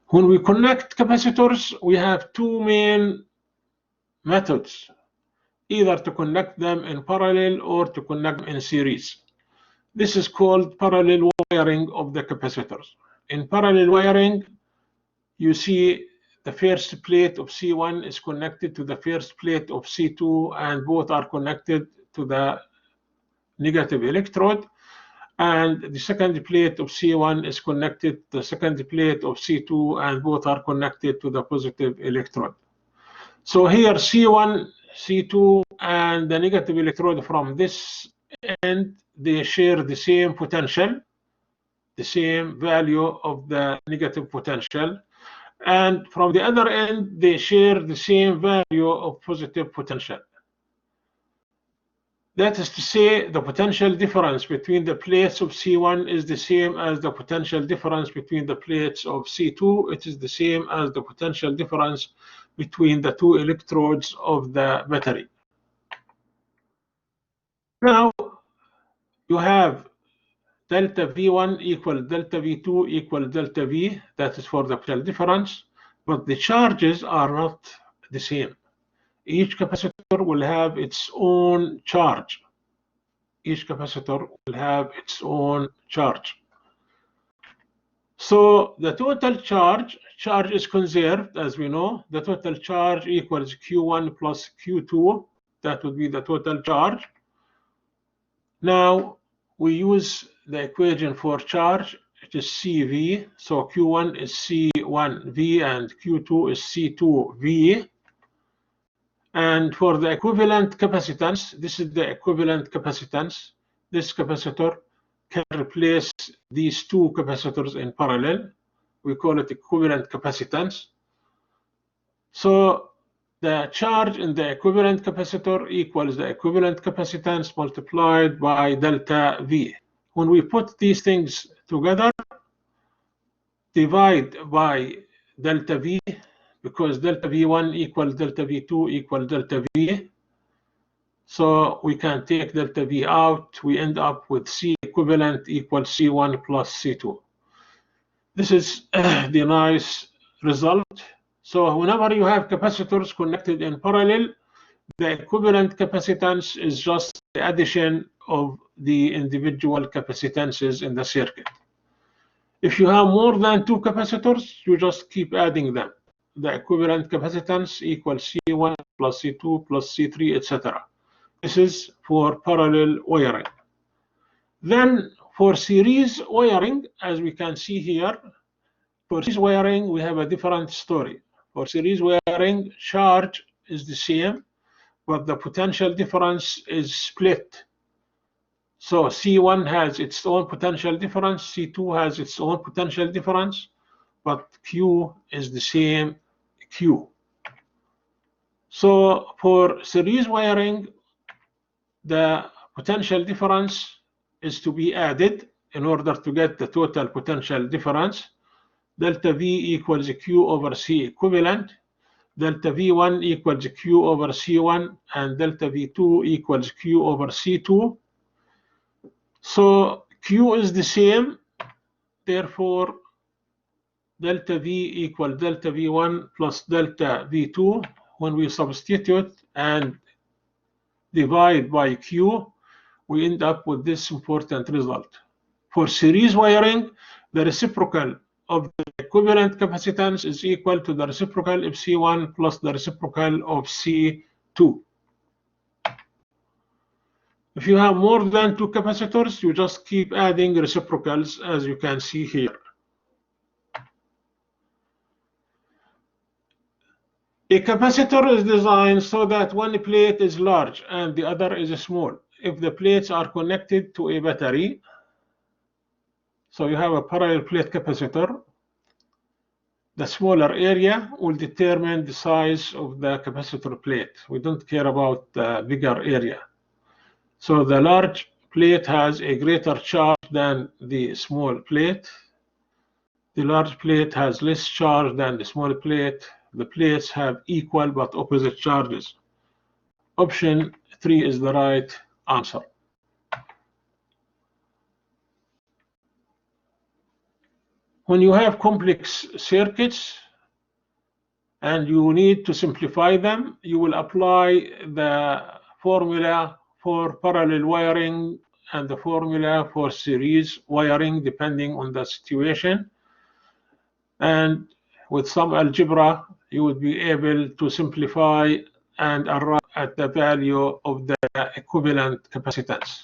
When we connect capacitors, we have two main methods, either to connect them in parallel or to connect them in series. This is called parallel wiring of the capacitors. In parallel wiring, you see the first plate of C1 is connected to the first plate of C2, and both are connected to the negative electrode. And the second plate of C1 is connected to the second plate of C2, and both are connected to the positive electrode. So here C1, C2, and the negative electrode from this end, they share the same potential, the same value of the negative potential. And from the other end, they share the same value of positive potential. That is to say, the potential difference between the plates of C1 is the same as the potential difference between the plates of C2. It is the same as the potential difference between the two electrodes of the battery. Now, you have delta V1 equal delta V2 equal delta V. That is for the potential difference, but the charges are not the same. Each capacitor will have its own charge. Each capacitor will have its own charge. So the total charge is conserved, as we know. The total charge equals Q1 plus Q2. That would be the total charge. Now we use the equation for charge. It is CV. So Q1 is C1V and Q2 is C2V. And for the equivalent capacitance, this is the equivalent capacitance. This capacitor can replace these two capacitors in parallel. We call it equivalent capacitance. So the charge in the equivalent capacitor equals the equivalent capacitance multiplied by delta V. When we put these things together, divide by delta V, because delta V1 equals delta V2 equals delta V. So we can take delta V out. We end up with C equivalent equals C1 plus C2. This is the nice result. So whenever you have capacitors connected in parallel, the equivalent capacitance is just the addition of the individual capacitances in the circuit. If you have more than two capacitors, you just keep adding them. The equivalent capacitance equals C1 plus C2 plus C3, etc. This is for parallel wiring. Then for series wiring, as we can see here, for series wiring, we have a different story. For series wiring, charge is the same, but the potential difference is split. So C1 has its own potential difference, C2 has its own potential difference, but Q is the same Q. So for series wiring, the potential difference is to be added in order to get the total potential difference. Delta V equals Q over C equivalent. Delta V1 equals Q over C1, and delta V2 equals Q over C2. So Q is the same, therefore delta V equals delta V1 plus delta V2. When we substitute and divide by Q, we end up with this important result. For series wiring, the reciprocal of the equivalent capacitance is equal to the reciprocal of C1 plus the reciprocal of C2. If you have more than two capacitors, you just keep adding reciprocals, as you can see here. A capacitor is designed so that one plate is large and the other is small. If the plates are connected to a battery, so you have a parallel plate capacitor, the smaller area will determine the size of the capacitor plate. We don't care about the bigger area. So the large plate has a greater charge than the small plate. The large plate has less charge than the small plate. The plates have equal but opposite charges. Option 3 is the right answer. When you have complex circuits and you need to simplify them, you will apply the formula for parallel wiring and the formula for series wiring depending on the situation. And with some algebra, you will be able to simplify and arrive at the value of the equivalent capacitance.